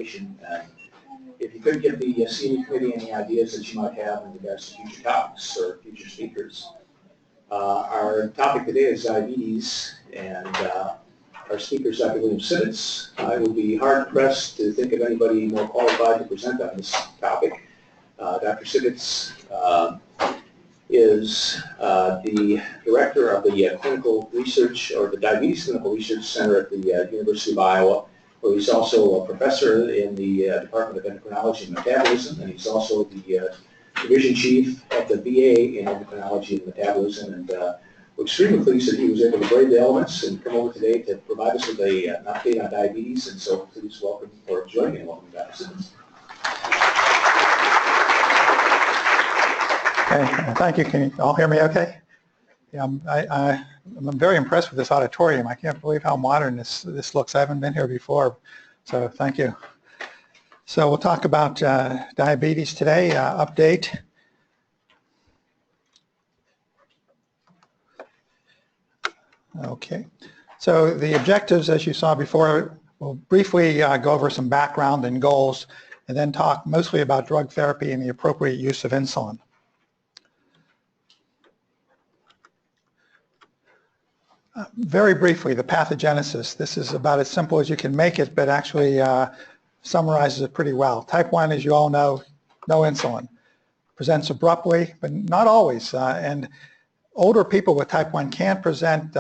And if you could give the CME committee any ideas that you might have in regards to future topics or future speakers. Our topic today is diabetes, and our speaker is Dr. William Sivitz. I would be hard-pressed to think of anybody more qualified to present on this topic. Dr. Sivitz is the director of the clinical research, or the Diabetes Clinical Research Center at the University of Iowa, where he's also a professor in the Department of Endocrinology and Metabolism, and he's also the division chief at the BA in Endocrinology and Metabolism. And we're extremely pleased that he was able to brave the elements and come over today to provide us with an update on diabetes. And so please welcome for joining and welcome Dr. Sivitz. Okay, thank you. Can you all hear me okay? Yeah, I'm very impressed with this auditorium. I can't believe how modern this looks. I haven't been here before, so thank you. So we'll talk about diabetes today, update. Okay, so the objectives, as you saw before, we'll briefly go over some background and goals, and then talk mostly about drug therapy and the appropriate use of insulin. Very briefly, the pathogenesis. This is about as simple as you can make it, but actually summarizes it pretty well. Type 1, as you all know, no insulin. Presents abruptly, but not always. And older people with type 1 can present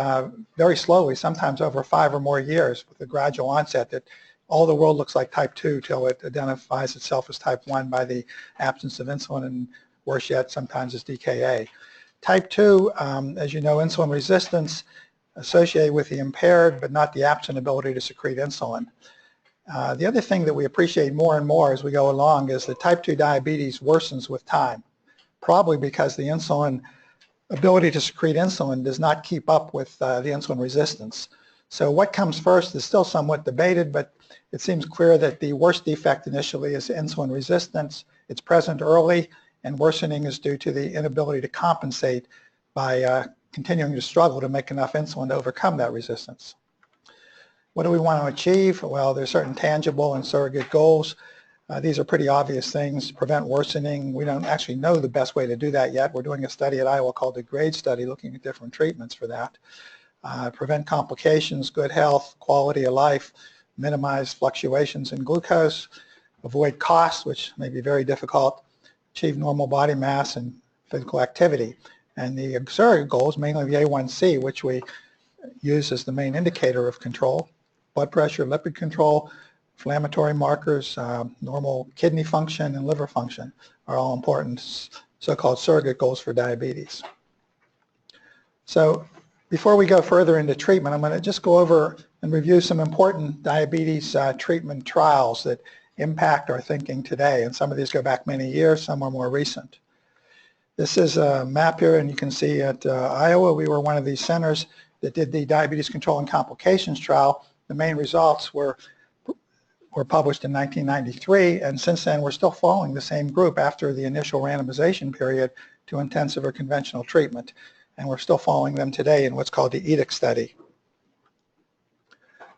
very slowly, sometimes over 5 or more years with a gradual onset that all the world looks like type 2 till it identifies itself as type 1 by the absence of insulin, and worse yet, sometimes as DKA. Type 2, as you know, insulin resistance associated with the impaired but not the absent ability to secrete insulin. The other thing that we appreciate more and more as we go along is that type 2 diabetes worsens with time, probably because the insulin ability to secrete insulin does not keep up with the insulin resistance. So what comes first is still somewhat debated, but it seems clear that the worst defect initially is insulin resistance. It's present early, and worsening is due to the inability to compensate by continuing to struggle to make enough insulin to overcome that resistance. What do we want to achieve? Well, there's certain tangible and surrogate goals. These are pretty obvious things. Prevent worsening. We don't actually know the best way to do that yet. We're doing a study at Iowa called the GRADE study looking at different treatments for that. Prevent complications, good health, quality of life, minimize fluctuations in glucose, avoid cost, which may be very difficult, achieve normal body mass and physical activity. And the surrogate goals, mainly the A1C, which we use as the main indicator of control, blood pressure, lipid control, inflammatory markers, normal kidney function and liver function are all important so-called surrogate goals for diabetes. So before we go further into treatment, I'm going to just go over and review some important diabetes treatment trials that impact our thinking today. And some of these go back many years, some are more recent. This is a map here, and you can see at Iowa, we were one of these centers that did the diabetes control and complications trial. The main results were published in 1993, and since then we're still following the same group after the initial randomization period to intensive or conventional treatment. And we're still following them today in what's called the EDIC study.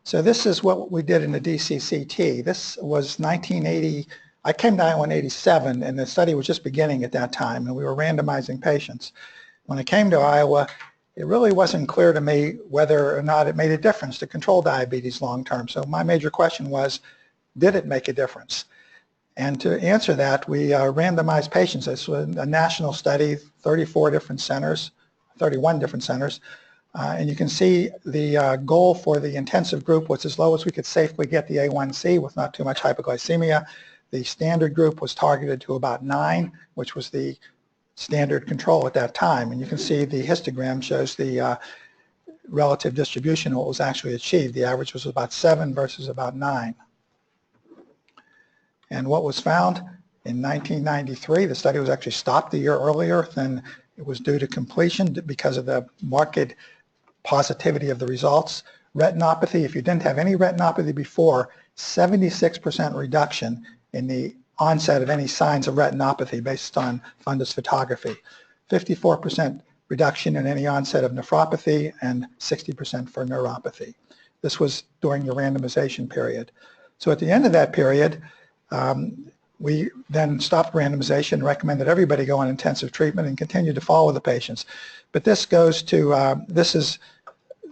So this is what we did in the DCCT. This was 1980. I came to Iowa in 87, and the study was just beginning at that time, and we were randomizing patients. When I came to Iowa, it really wasn't clear to me whether or not it made a difference to control diabetes long term. So my major question was, did it make a difference? And to answer that, we randomized patients. This was a national study, 31 different centers. And you can see the goal for the intensive group was as low as we could safely get the A1C with not too much hypoglycemia. The standard group was targeted to about 9, which was the standard control at that time. And you can see the histogram shows the relative distribution of what was actually achieved. The average was about 7 versus about 9. And what was found in 1993, the study was actually stopped a year earlier than it was due to completion because of the marked positivity of the results. Retinopathy, if you didn't have any retinopathy before, 76% reduction in the onset of any signs of retinopathy based on fundus photography. 54% reduction in any onset of nephropathy and 60% for neuropathy. This was during the randomization period. So at the end of that period, we then stopped randomization and recommended everybody go on intensive treatment and continue to follow the patients. But this goes to,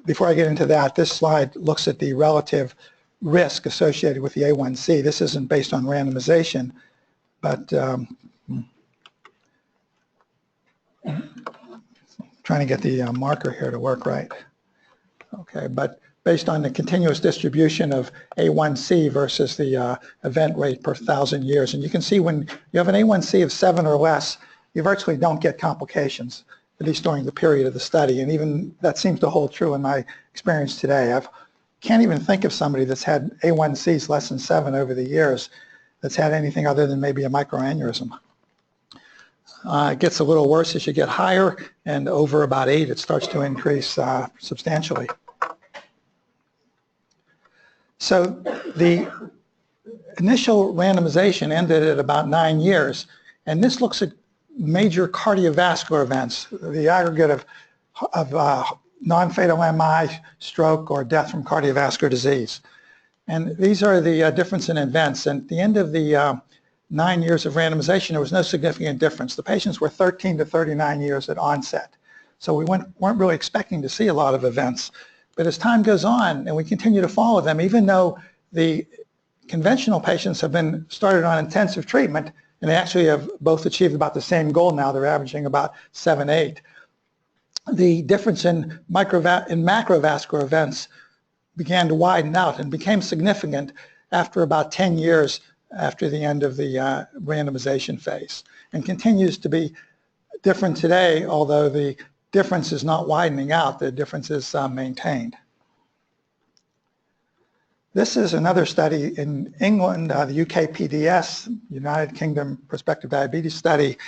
before I get into that, this slide looks at the relative risk associated with the A1C. This isn't based on randomization, but trying to get the marker here to work right. Okay, but based on the continuous distribution of A1C versus the event rate per 1,000 years. And you can see when you have an A1C of 7 or less, you virtually don't get complications, at least during the period of the study. And even that seems to hold true in my experience today. I can't even think of somebody that's had A1Cs less than 7 over the years that's had anything other than maybe a microaneurysm. It gets a little worse as you get higher, and over about 8 it starts to increase substantially. So the initial randomization ended at about 9 years, and this looks at major cardiovascular events, the aggregate of non-fatal MI, stroke, or death from cardiovascular disease. And these are the difference in events. And at the end of the 9 years of randomization, there was no significant difference. The patients were 13 to 39 years at onset. So we weren't really expecting to see a lot of events. But as time goes on and we continue to follow them, even though the conventional patients have been started on intensive treatment, and they actually have both achieved about the same goal now, they're averaging about 7, 8, the difference in macrovascular events began to widen out and became significant after about 10 years after the end of the randomization phase, and continues to be different today, although the difference is not widening out, the difference is maintained. This is another study in England, the UKPDS, United Kingdom Prospective Diabetes Study,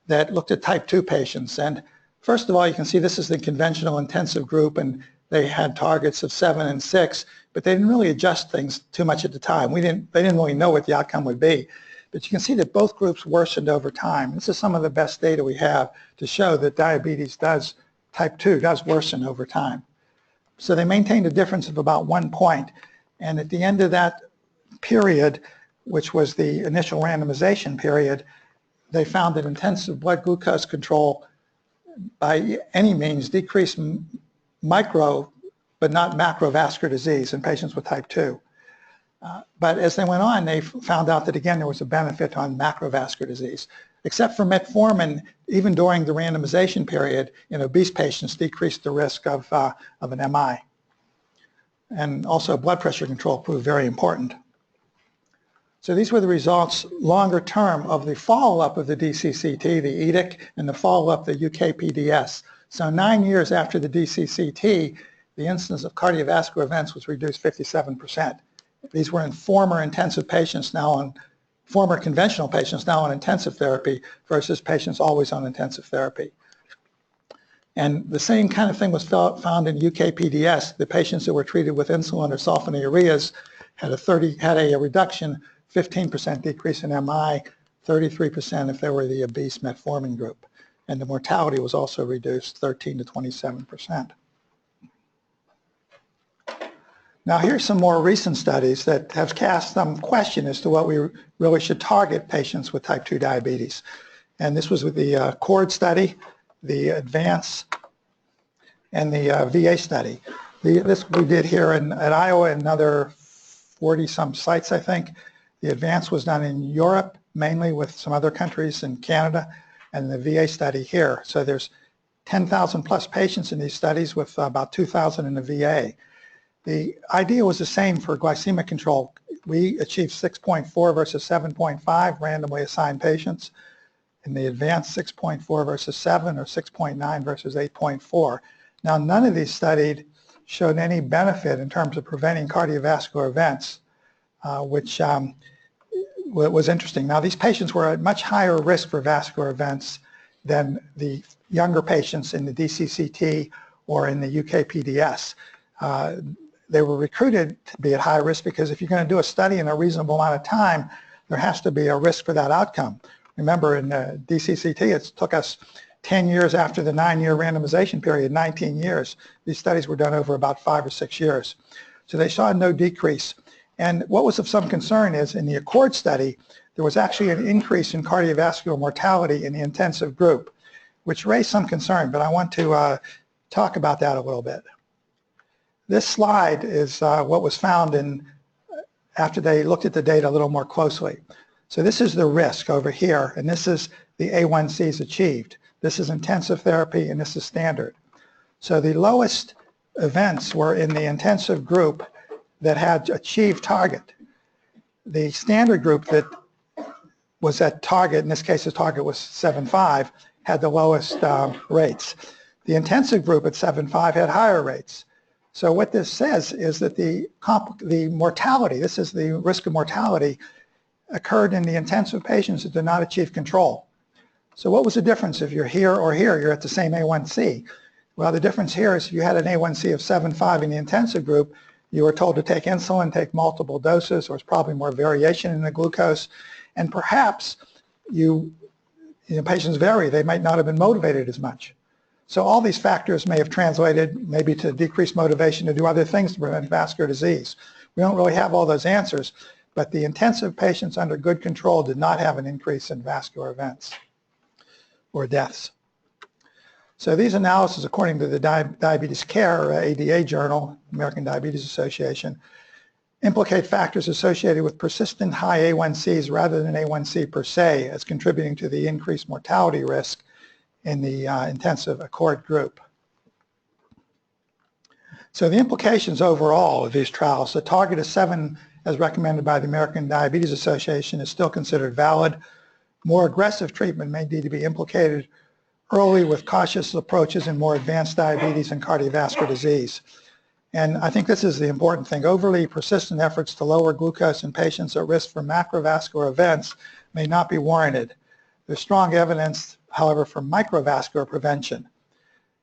that looked at type 2 patients. And first of all, you can see this is the conventional intensive group, and they had targets of 7 and 6, but they didn't really adjust things too much at the time. They didn't really know what the outcome would be. But you can see that both groups worsened over time. This is some of the best data we have to show that diabetes type 2 does worsen over time. So they maintained a difference of about 1 point. And at the end of that period, which was the initial randomization period, they found that intensive blood glucose control by any means decreased micro but not macrovascular disease in patients with type 2. But as they went on, they found out that, again, there was a benefit on macrovascular disease. Except for metformin, even during the randomization period, in obese patients decreased the risk of an MI. And also blood pressure control proved very important. So these were the results longer term of the follow-up of the DCCT, the EDIC, and the follow-up, the UKPDS. So 9 years after the DCCT, the incidence of cardiovascular events was reduced 57%. These were in former intensive patients now on, former conventional patients now on intensive therapy versus patients always on intensive therapy. And the same kind of thing was found in UKPDS. The patients who were treated with insulin or sulfonylureas had a reduction, 15% decrease in MI, 33% if they were the obese metformin group. And the mortality was also reduced 13 to 27%. Now here's some more recent studies that have cast some question as to what we really should target patients with type 2 diabetes. And this was with the CORD study, the ADVANCE, and the VA study. This we did here at Iowa and another 40-some sites, I think. The ADVANCE was done in Europe, mainly with some other countries in Canada, and the VA study here. So there's 10,000 plus patients in these studies with about 2,000 in the VA. The idea was the same for glycemic control. We achieved 6.4 versus 7.5 randomly assigned patients. In the ADVANCE, 6.4 versus 7, or 6.9 versus 8.4. Now, none of these studies showed any benefit in terms of preventing cardiovascular events, which was interesting. Now, these patients were at much higher risk for vascular events than the younger patients in the DCCT or in the UKPDS. They were recruited to be at high risk because if you're going to do a study in a reasonable amount of time, there has to be a risk for that outcome. Remember, in the DCCT, it took us 10 years after the 9-year randomization period, 19 years. These studies were done over about 5 or 6 years. So they saw no decrease. And what was of some concern is in the ACCORD study, there was actually an increase in cardiovascular mortality in the intensive group, which raised some concern, but I want to talk about that a little bit. This slide is what was found after they looked at the data a little more closely. So this is the risk over here, and this is the A1Cs achieved. This is intensive therapy, and this is standard. So the lowest events were in the intensive group that had achieved target. The standard group that was at target, in this case the target was 7.5, had the lowest rates. The intensive group at 7.5 had higher rates. So what this says is that the mortality, this is the risk of mortality, occurred in the intensive patients that did not achieve control. So what was the difference if you're here or here? You're at the same A1C. Well, the difference here is if you had an A1C of 7.5 in the intensive group, you were told to take insulin, take multiple doses. There was probably more variation in the glucose. And perhaps patients vary. They might not have been motivated as much. So all these factors may have translated maybe to decreased motivation to do other things to prevent vascular disease. We don't really have all those answers, but the intensive patients under good control did not have an increase in vascular events or deaths. So these analyses, according to the Diabetes Care ADA journal, American Diabetes Association, implicate factors associated with persistent high A1Cs rather than A1C per se as contributing to the increased mortality risk in the intensive ACCORD group. So the implications overall of these trials, the target of 7 as recommended by the American Diabetes Association is still considered valid. More aggressive treatment may need to be implicated early with cautious approaches in more advanced diabetes and cardiovascular disease. And I think this is the important thing. Overly persistent efforts to lower glucose in patients at risk for macrovascular events may not be warranted. There's strong evidence, however, for microvascular prevention.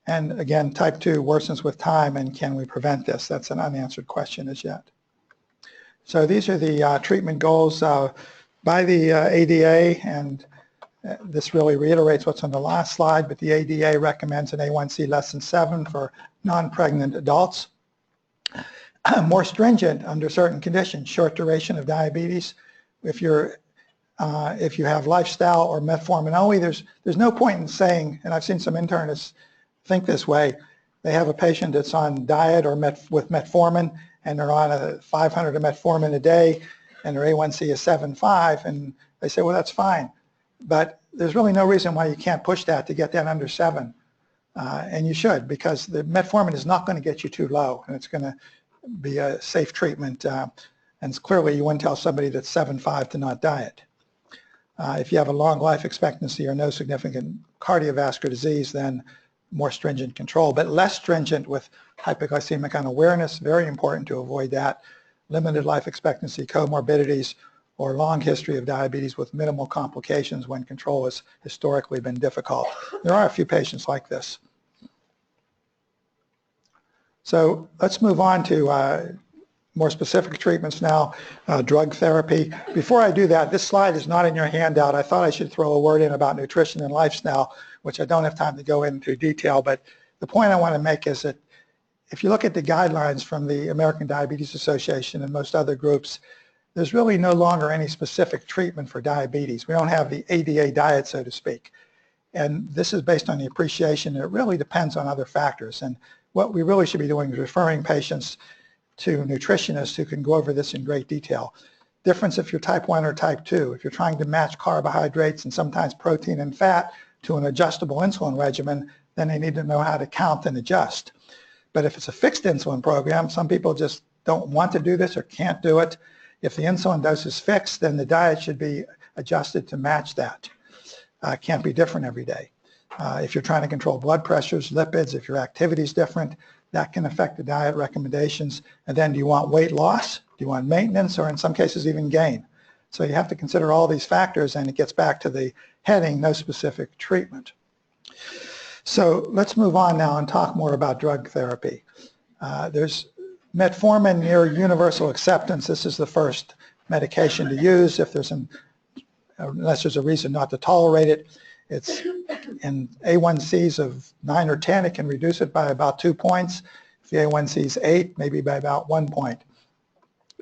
And again, type 2 worsens with time, and can we prevent this? That's an unanswered question as yet. So these are the treatment goals by the ADA, and this really reiterates what's on the last slide, but the ADA recommends an A1C less than 7 for non-pregnant adults. More stringent under certain conditions, short duration of diabetes. If you have lifestyle or metformin only, there's no point in saying, and I've seen some internists think this way, they have a patient that's on diet or with metformin and they're on a 500 of metformin a day and their A1C is 7.5, and they say, well, that's fine. But there's really no reason why you can't push that to get that under 7. And you should, because the metformin is not going to get you too low, and it's going to be a safe treatment. And clearly you wouldn't tell somebody that's 7.5 to not diet. If you have a long life expectancy or no significant cardiovascular disease, then more stringent control, but less stringent with hypoglycemic unawareness, very important to avoid that, limited life expectancy, comorbidities, or long history of diabetes with minimal complications when control has historically been difficult. There are a few patients like this. So let's move on to more specific treatments now, drug therapy. Before I do that, this slide is not in your handout. I thought I should throw a word in about nutrition and lifestyle, which I don't have time to go into detail, but the point I want to make is that if you look at the guidelines from the American Diabetes Association and most other groups, there's really no longer any specific treatment for diabetes. We don't have the ADA diet, so to speak. And this is based on the appreciation that it really depends on other factors. And what we really should be doing is referring patients to nutritionists who can go over this in great detail. Difference if you're type 1 or type 2. If you're trying to match carbohydrates and sometimes protein and fat to an adjustable insulin regimen, then they need to know how to count and adjust. But if it's a fixed insulin program, some people just don't want to do this or can't do it. If the insulin dose is fixed, then the diet should be adjusted to match that. It can't be different every day. If you're trying to control blood pressures, lipids, if your activity is different, that can affect the diet recommendations. And then do you want weight loss? Do you want maintenance, or in some cases even gain? So you have to consider all these factors, and it gets back to the heading, no specific treatment. So let's move on now and talk more about drug therapy. There's metformin near universal acceptance. This is the first medication to use unless there's a reason not to tolerate it. It's in A1Cs of 9 or 10, it can reduce it by about 2 points. If the A1C is 8, maybe by about 1 point.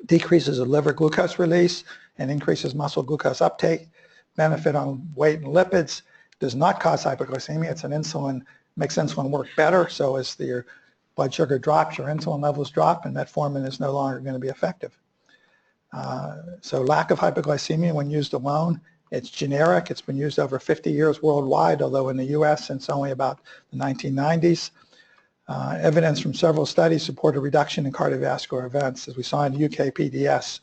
decreases the liver glucose release and increases muscle glucose uptake, benefit on weight and lipids, does not cause hypoglycemia. It's an insulin, makes insulin work better, so as your blood sugar drops, your insulin levels drop, and metformin is no longer going to be effective. So lack of hypoglycemia when used alone, it's generic. It's been used over 50 years worldwide, although in the U.S. since only about the 1990s. Evidence from several studies support a reduction in cardiovascular events, as we saw in the UKPDS,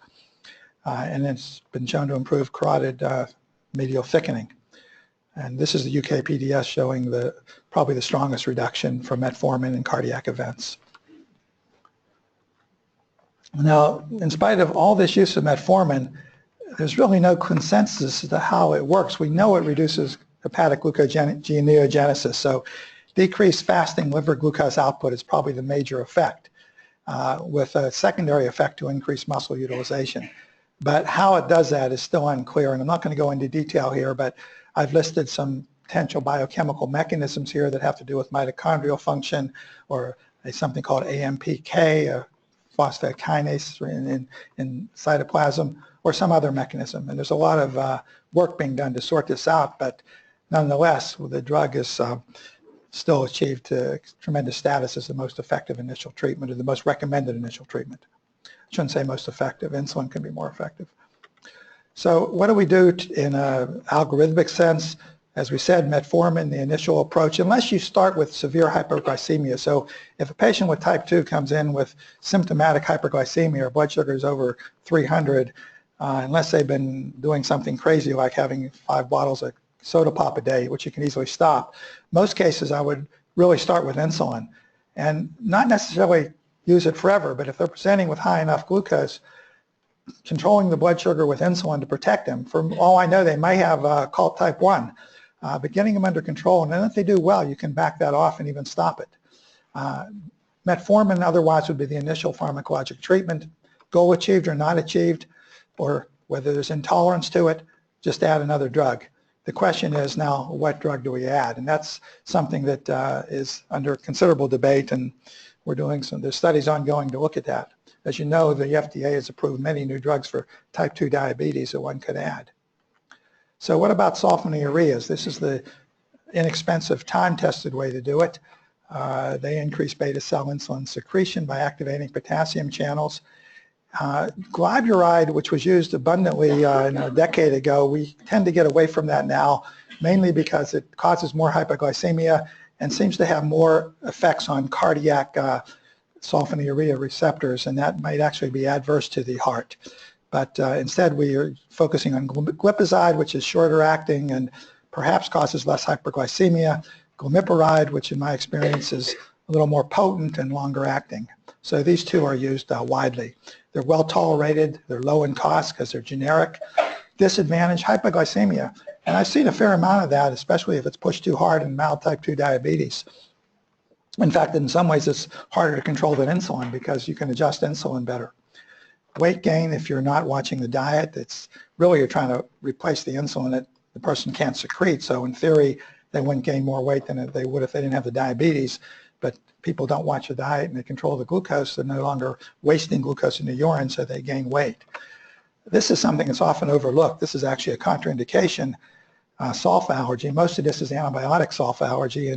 and it's been shown to improve carotid medial thickening. And this is the UKPDS showing probably the strongest reduction for metformin in cardiac events. Now, in spite of all this use of metformin, there's really no consensus as to how it works. We know it reduces hepatic gluconeogenesis, so decreased fasting liver glucose output is probably the major effect, with a secondary effect to increase muscle utilization. But how it does that is still unclear, and I'm not going to go into detail here, but I've listed some potential biochemical mechanisms here that have to do with mitochondrial function, or something called AMPK, a phosphate kinase in cytoplasm, or some other mechanism. And there's a lot of work being done to sort this out, but nonetheless, the drug is still achieved tremendous status as the most effective initial treatment, or the most recommended initial treatment. I shouldn't say most effective. Insulin can be more effective. So what do we do in an algorithmic sense? As we said, metformin, the initial approach, unless you start with severe hyperglycemia. So if a patient with type 2 comes in with symptomatic hyperglycemia, or blood sugar is over 300, unless they've been doing something crazy like having 5 bottles of soda pop a day, which you can easily stop, most cases I would really start with insulin, and not necessarily use it forever, but if they're presenting with high enough glucose, controlling the blood sugar with insulin to protect them. For all I know, they may have called type 1, but getting them under control, and then if they do well, you can back that off and even stop it. Metformin otherwise would be the initial pharmacologic treatment. Goal achieved or not achieved, or whether there's intolerance to it, just add another drug. The question is now, what drug do we add? And that's something that is under considerable debate, and we're doing there's studies ongoing to look at that. As you know, the FDA has approved many new drugs for type 2 diabetes that one could add. So what about sulfonylureas? This is the inexpensive, time-tested way to do it. They increase beta cell insulin secretion by activating potassium channels. Glyburide, which was used abundantly a decade ago, we tend to get away from that now, mainly because it causes more hypoglycemia and seems to have more effects on cardiac sulfonylurea receptors, and that might actually be adverse to the heart. But instead we are focusing on glipizide, which is shorter acting and perhaps causes less hyperglycemia, glimepiride, which in my experience is a little more potent and longer acting. So these two are used widely. They're well tolerated, they're low in cost because they're generic. Disadvantage, hypoglycemia. And I've seen a fair amount of that, especially if it's pushed too hard in mild type 2 diabetes. In fact, in some ways it's harder to control than insulin because you can adjust insulin better. Weight gain, if you're not watching the diet, it's really you're trying to replace the insulin that the person can't secrete. So in theory, they wouldn't gain more weight than they would if they didn't have the diabetes. But people don't watch the diet and they control the glucose. They're no longer wasting glucose in the urine, so they gain weight. This is something that's often overlooked. This is actually a contraindication, sulfa allergy. Most of this is antibiotic sulfa allergy,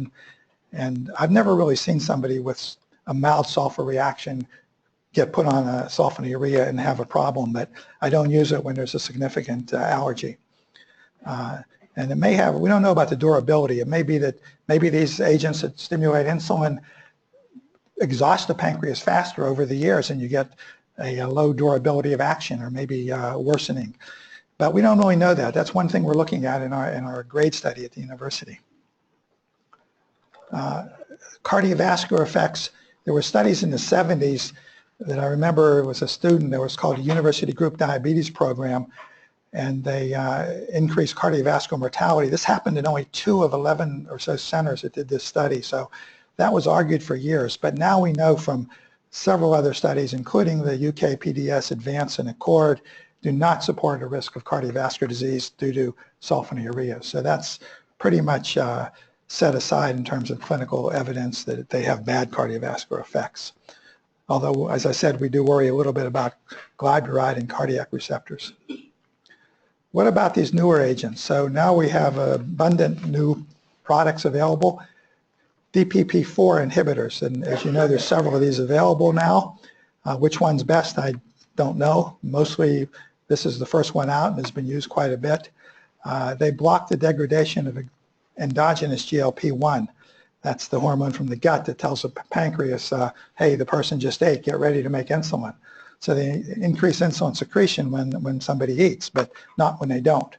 and I've never really seen somebody with a mild sulfa reaction get put on a sulfonylurea and have a problem, but I don't use it when there's a significant allergy. And it may have, we don't know about the durability. It may be that maybe these agents that stimulate insulin exhaust the pancreas faster over the years and you get a low durability of action, or maybe worsening. But we don't really know that. That's one thing we're looking at in our grade study at the university. Cardiovascular effects. There were studies in the 70s that I remember was a student that was called a University Group Diabetes Program, and they increased cardiovascular mortality. This happened in only 2 of 11 or so centers that did this study, so that was argued for years. But now we know from several other studies, including the UKPDS Advance and Accord, do not support a risk of cardiovascular disease due to sulfonylurea. So that's pretty much set aside in terms of clinical evidence that they have bad cardiovascular effects. although, as I said, we do worry a little bit about glyburide and cardiac receptors. What about these newer agents? So now we have abundant new products available. DPP-4 inhibitors, and as you know, there's several of these available now. Which one's best, I don't know. Mostly this is the first one out and has been used quite a bit. They block the degradation of endogenous GLP-1. That's the hormone from the gut that tells the pancreas, hey, the person just ate, get ready to make insulin. So they increase insulin secretion when somebody eats, but not when they don't.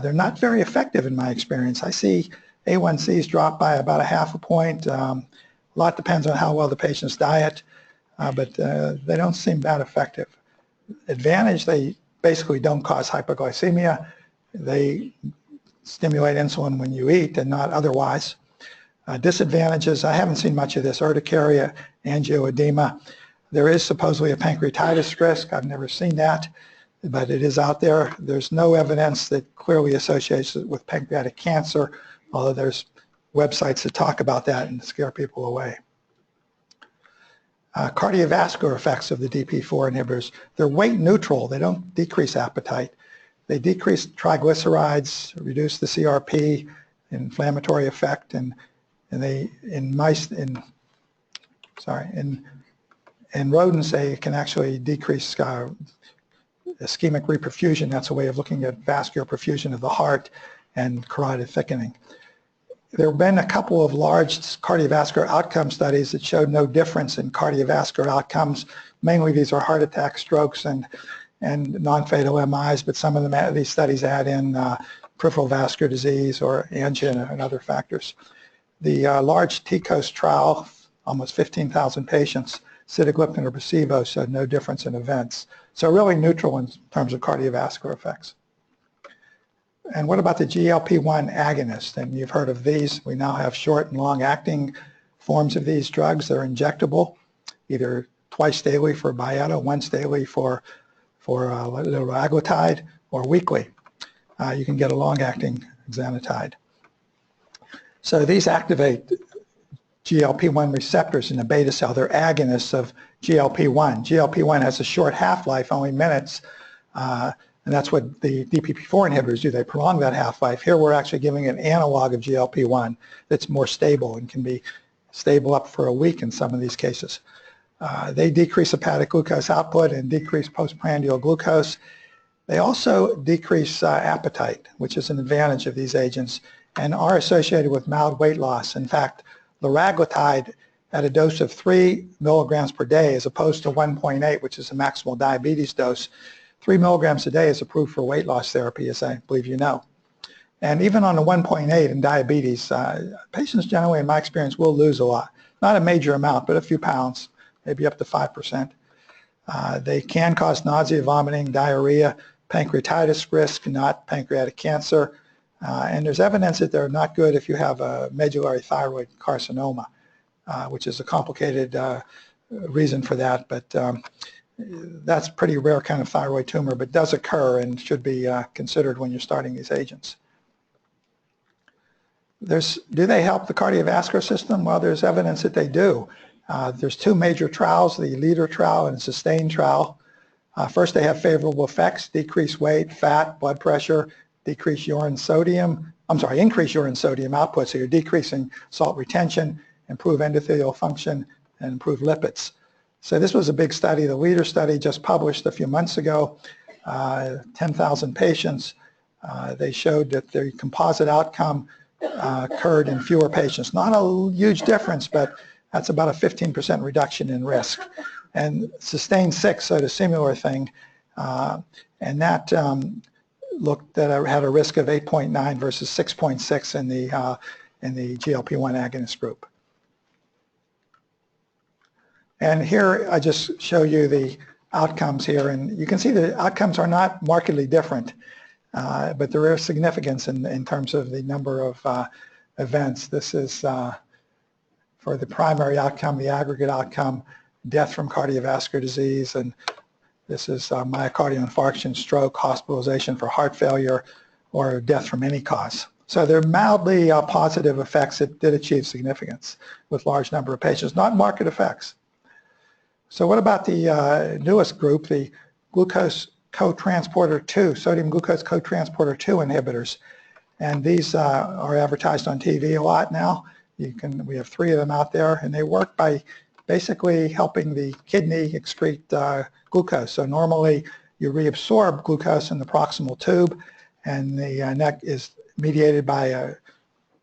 They're not very effective in my experience. I see A1Cs drop by about 0.5 point. A lot depends on how well the patient's diet, but they don't seem that effective. Advantage, they basically don't cause hypoglycemia. They stimulate insulin when you eat and not otherwise. Disadvantages, I haven't seen much of this, urticaria, angioedema. There is supposedly a pancreatitis risk. I've never seen that, but it is out there. There's no evidence that clearly associates it with pancreatic cancer, although there's websites that talk about that and scare people away. Cardiovascular effects of the DPP-4 inhibitors. They're weight neutral. They don't decrease appetite. They decrease triglycerides, reduce the CRP, inflammatory effect, and they in rodents they can actually decrease ischemic reperfusion. That's a way of looking at vascular perfusion of the heart and carotid thickening. There have been a couple of large cardiovascular outcome studies that showed no difference in cardiovascular outcomes. Mainly these are heart attacks, strokes, and non-fatal MIs, but some of these studies add in peripheral vascular disease or angina and other factors. The large TCOS trial, almost 15,000 patients, sitagliptin or placebo, showed no difference in events. So really neutral in terms of cardiovascular effects. And what about the GLP-1 agonist? And you've heard of these. We now have short and long-acting forms of these drugs. They're injectable, either twice daily for Byetta, once daily for liraglutide, or weekly. You can get a long-acting exenatide. So these activate GLP-1 receptors in the beta cell. They're agonists of GLP-1. GLP-1 has a short half-life, only minutes, and that's what the DPP-4 inhibitors do. They prolong that half-life. Here we're actually giving an analog of GLP-1 that's more stable and can be stable up for a week in some of these cases. They decrease hepatic glucose output and decrease postprandial glucose. They also decrease appetite, which is an advantage of these agents, and are associated with mild weight loss. In fact, liraglutide at a dose of 3 milligrams per day as opposed to 1.8, which is the maximal diabetes dose, 3 milligrams a day is approved for weight loss therapy, as I believe you know. And even on the 1.8 in diabetes, patients generally, in my experience, will lose a lot. Not a major amount, but a few pounds, maybe up to 5%. They can cause nausea, vomiting, diarrhea, pancreatitis risk, not pancreatic cancer. And there's evidence that they're not good if you have a medullary thyroid carcinoma, which is a complicated reason for that, but that's a pretty rare kind of thyroid tumor, but does occur and should be considered when you're starting these agents. Do they help the cardiovascular system? Well, there's evidence that they do. There's two major trials, the LEADER trial and the SUSTAIN trial. First, they have favorable effects: decrease weight, fat, blood pressure, increase urine sodium output, so you're decreasing salt retention, improve endothelial function, and improve lipids. So this was a big study. The LEADER study just published a few months ago, 10,000 patients. They showed that the composite outcome occurred in fewer patients. Not a huge difference, but that's about a 15% reduction in risk. And SUSTAIN 6 showed a similar thing, and that looked at had a risk of 8.9 versus 6.6 in the GLP-1 agonist group. And here I just show you the outcomes here, and you can see the outcomes are not markedly different, but there is significance in terms of the number of events. This is for the primary outcome, the aggregate outcome, death from cardiovascular disease, and this is myocardial infarction, stroke, hospitalization for heart failure, or death from any cause. So they're mildly positive effects that did achieve significance with large number of patients, not marked effects. So what about the newest group, the glucose cotransporter 2, sodium glucose cotransporter 2 inhibitors? And these are advertised on TV a lot now. We have 3 of them out there, and they work by basically helping the kidney excrete glucose. So normally you reabsorb glucose in the proximal tube, and the neck is mediated by a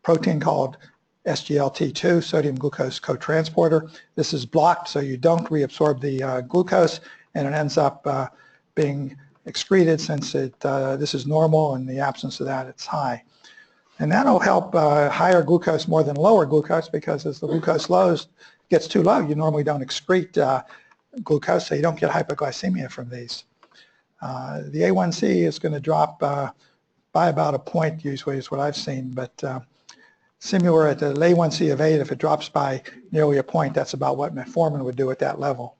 protein called SGLT2, sodium glucose cotransporter. This is blocked, so you don't reabsorb the glucose, and it ends up being excreted since this is normal. In the absence of that, it's high. And that'll help higher glucose more than lower glucose, because as the glucose gets too low, you normally don't excrete glucose, so you don't get hypoglycemia from these. The A1C is going to drop by about a point usually is what I've seen, but similar at the A1C of 8, if it drops by nearly a point, that's about what metformin would do at that level.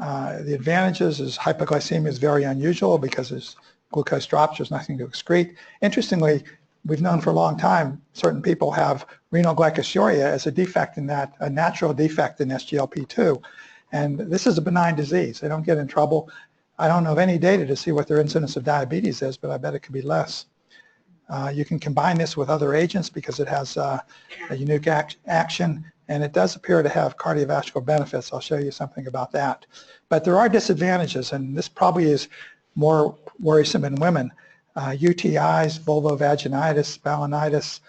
The advantages is hypoglycemia is very unusual because as glucose drops, there's nothing to excrete. Interestingly, we've known for a long time certain people have renal glycosuria as a defect in that, a natural defect in SGLP2. And this is a benign disease. They don't get in trouble. I don't know of any data to see what their incidence of diabetes is, but I bet it could be less. You can combine this with other agents because it has a unique action, and it does appear to have cardiovascular benefits. I'll show you something about that. But there are disadvantages, and this probably is more worrisome in women. UTIs, vulvovaginitis, balanitis,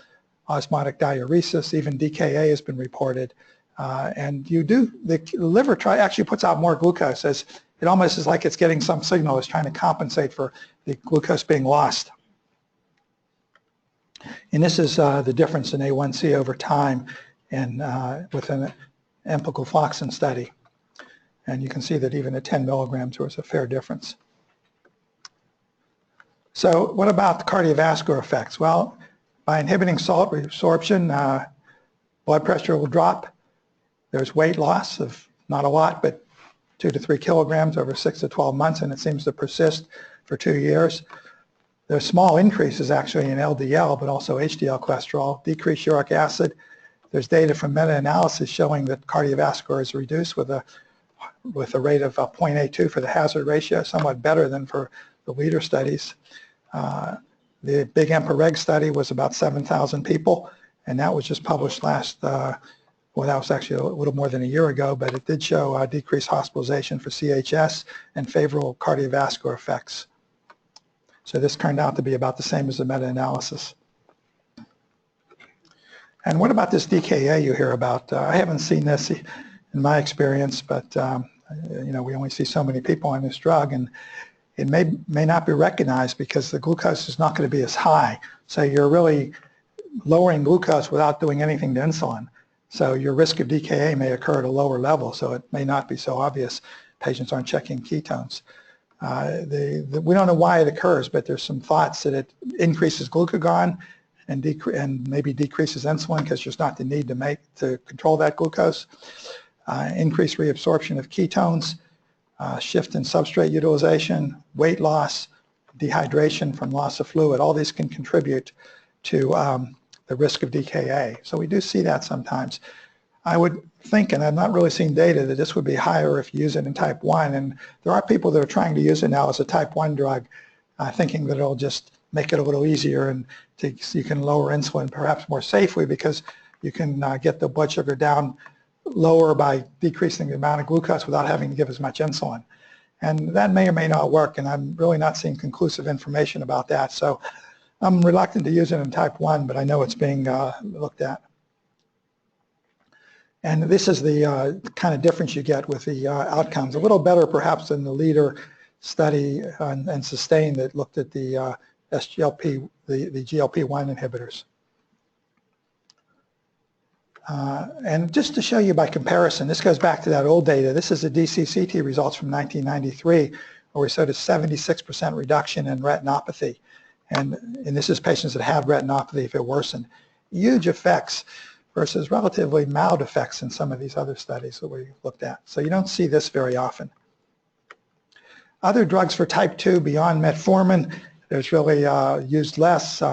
osmotic diuresis, even DKA has been reported. And the liver actually puts out more glucose, as it almost is like it's getting some signal, it's trying to compensate for the glucose being lost. And this is the difference in A1C over time with an empagliflozin study. And you can see that even at 10 milligrams there was a fair difference. So what about the cardiovascular effects? Well, by inhibiting salt reabsorption, blood pressure will drop. There's weight loss of not a lot, but 2 to 3 kilograms over 6 to 12 months, and it seems to persist for 2 years. There's small increases actually in LDL, but also HDL cholesterol, decreased uric acid. There's data from meta-analysis showing that cardiovascular is reduced with a rate of 0.82 for the hazard ratio, somewhat better than for the leader studies. The big EMPA-REG study was about 7,000 people, and that was just published well, that was actually a little more than a year ago, but it did show decreased hospitalization for CHS and favorable cardiovascular effects. So this turned out to be about the same as the meta-analysis. And what about this DKA you hear about? I haven't seen this in my experience, but you know, we only see so many people on this drug, and it may not be recognized because the glucose is not going to be as high. So you're really lowering glucose without doing anything to insulin. So your risk of DKA may occur at a lower level, so it may not be so obvious. Patients aren't checking ketones. We don't know why it occurs, but there's some thoughts that it increases glucagon and maybe decreases insulin because there's not the need to control that glucose. Increased reabsorption of ketones, shift in substrate utilization, weight loss, dehydration from loss of fluid. All these can contribute to the risk of DKA. So we do see that sometimes. I would think, and I've not really seen data, that this would be higher if you use it in type 1. And there are people that are trying to use it now as a type 1 drug, thinking that it'll just make it a little easier and you can lower insulin perhaps more safely because you can get the blood sugar down lower by decreasing the amount of glucose without having to give as much insulin. And that may or may not work, and I'm really not seeing conclusive information about that. So I'm reluctant to use it in type 1, but I know it's being looked at. And this is the kind of difference you get with the outcomes. A little better perhaps than the leader study and SUSTAIN that looked at the SGLP, the GLP-1 inhibitors. And just to show you by comparison, this goes back to that old data. This is the DCCT results from 1993, where we showed a 76% reduction in retinopathy. And this is patients that had retinopathy if it worsened. Huge effects versus relatively mild effects in some of these other studies that we looked at. So you don't see this very often. Other drugs for type 2 beyond metformin, there's really used less.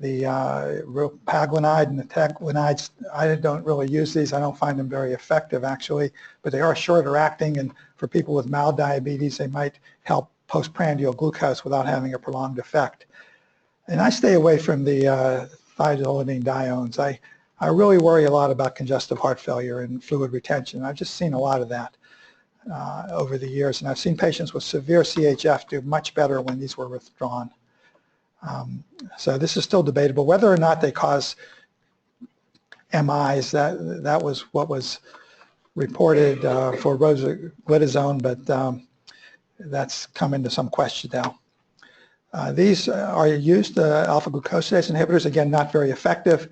The ropaglinide and the teglinides, I don't really use these. I don't find them very effective actually, but they are shorter acting, and for people with mild diabetes, they might help postprandial glucose without having a prolonged effect. And I stay away from the thiazolidinediones. I really worry a lot about congestive heart failure and fluid retention. I've just seen a lot of that over the years, and I've seen patients with severe CHF do much better when these were withdrawn. So this is still debatable. Whether or not they cause MIs, that was what was reported for rosiglitazone, but that's come into some question now. These are used, alpha-glucosidase inhibitors, again, not very effective.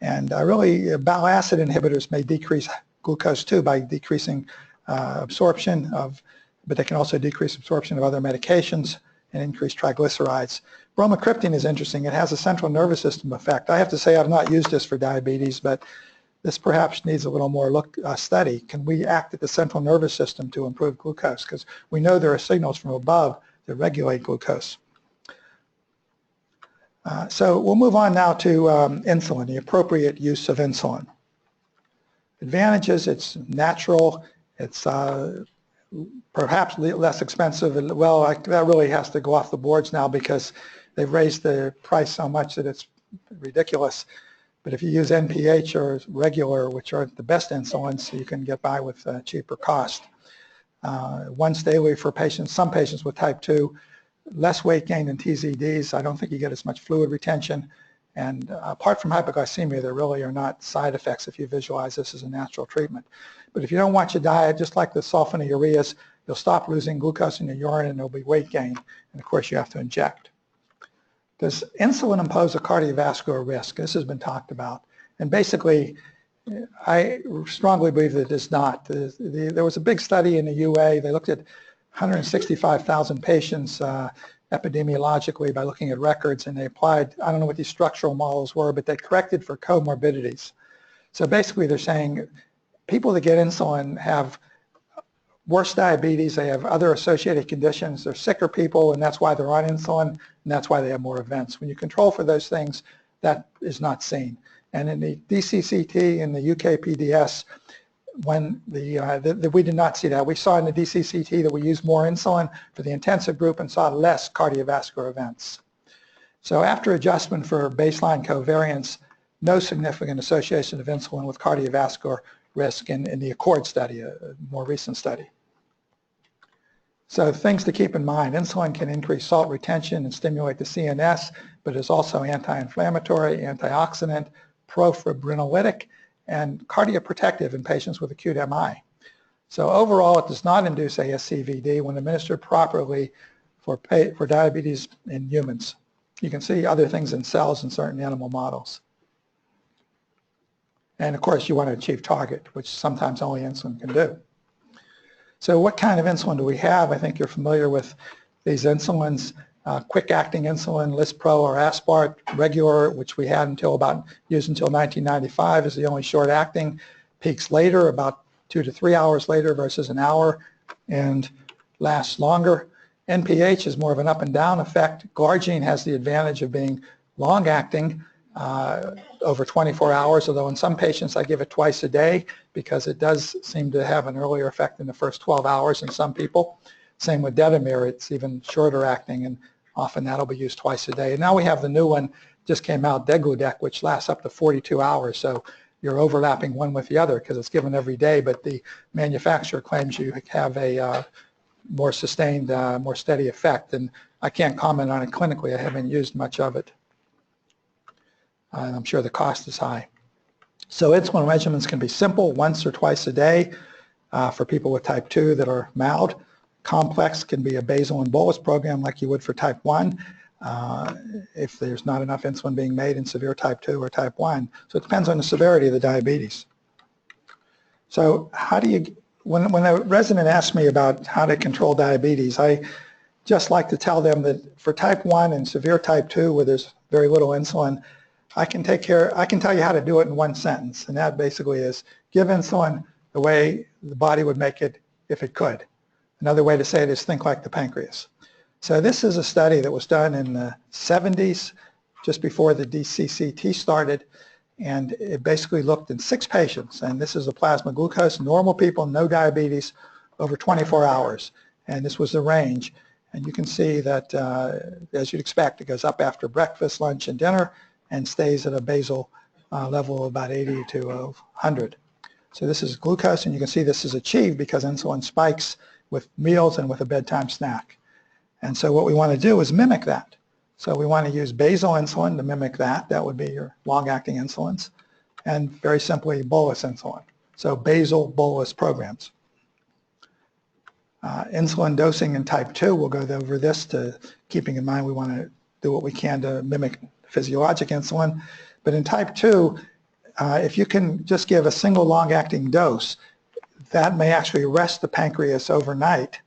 And really, bile acid inhibitors may decrease glucose too by decreasing absorption of, but they can also decrease absorption of other medications and increase triglycerides. Bromocriptine is interesting. It has a central nervous system effect. I have to say I've not used this for diabetes, but this perhaps needs a little more study. Can we act at the central nervous system to improve glucose? Because we know there are signals from above that regulate glucose. So we'll move on now to insulin, the appropriate use of insulin. Advantages: it's natural, it's perhaps less expensive. Well, that really has to go off the boards now because they've raised the price so much that it's ridiculous. But if you use NPH or regular, which are the best insulins, you can get by with cheaper cost. Once daily for patients, some patients with type 2, less weight gain than TZDs. I don't think you get as much fluid retention. And apart from hypoglycemia, there really are not side effects if you visualize this as a natural treatment. But if you don't watch your diet, just like the sulfonylureas, you'll stop losing glucose in your urine and there'll be weight gain. And of course, you have to inject. Does insulin impose a cardiovascular risk? This has been talked about. And basically, I strongly believe that it does not. There was a big study in the UA. They looked at 165,000 patients epidemiologically by looking at records, and they applied, I don't know what these structural models were, but they corrected for comorbidities. So basically they're saying people that get insulin have worse diabetes, they have other associated conditions, they're sicker people, and that's why they're on insulin, and that's why they have more events. When you control for those things, that is not seen. And in the DCCT and the UKPDS, when we did not see that. We saw in the DCCT that we used more insulin for the intensive group and saw less cardiovascular events. So after adjustment for baseline covariance, no significant association of insulin with cardiovascular risk in the ACCORD study, a more recent study. So things to keep in mind: insulin can increase salt retention and stimulate the CNS, but is also anti-inflammatory, antioxidant, profibrinolytic, and cardioprotective in patients with acute MI. So overall, it does not induce ASCVD when administered properly for diabetes in humans. You can see other things in cells in certain animal models. And of course, you want to achieve target, which sometimes only insulin can do. So what kind of insulin do we have? I think you're familiar with these insulins. Quick-acting insulin, Lispro or Aspart, regular, which we had used until 1995, is the only short-acting. Peaks later, about 2 to 3 hours later versus an hour, and lasts longer. NPH is more of an up and down effect. Glargine has the advantage of being long-acting, over 24 hours, although in some patients I give it twice a day because it does seem to have an earlier effect in the first 12 hours in some people. Same with Detamir, it's even shorter acting, and often that'll be used twice a day. And now we have the new one, just came out, Degludec, which lasts up to 42 hours. So you're overlapping one with the other because it's given every day, but the manufacturer claims you have a more sustained, more steady effect. And I can't comment on it clinically. I haven't used much of it. And I'm sure the cost is high. So insulin regimens can be simple, once or twice a day for people with type 2 that are mild. Complex can be a basal and bolus program like you would for type 1 if there's not enough insulin being made in severe type 2 or type 1. So it depends on the severity of the diabetes. So how do you, when a resident asks me about how to control diabetes, I just like to tell them that for type 1 and severe type 2 where there's very little insulin, I can tell you how to do it in one sentence, and that basically is give insulin the way the body would make it if it could. Another way to say it is think like the pancreas. So this is a study that was done in the 70s just before the DCCT started, and it basically looked in 6 patients, and this is the plasma glucose, normal people, no diabetes, over 24 hours, and this was the range. And you can see that, as you'd expect, it goes up after breakfast, lunch, and dinner, and stays at a basal level of about 80 to 100. So this is glucose, and you can see this is achieved because insulin spikes with meals and with a bedtime snack. And so what we want to do is mimic that. So we want to use basal insulin to mimic that. That would be your long-acting insulins. And very simply, bolus insulin. So basal bolus programs. Insulin dosing in type 2, we'll go over this, to keeping in mind we want to do what we can to mimic physiologic insulin. But in type 2, if you can just give a single long-acting dose, that may actually rest the pancreas overnight,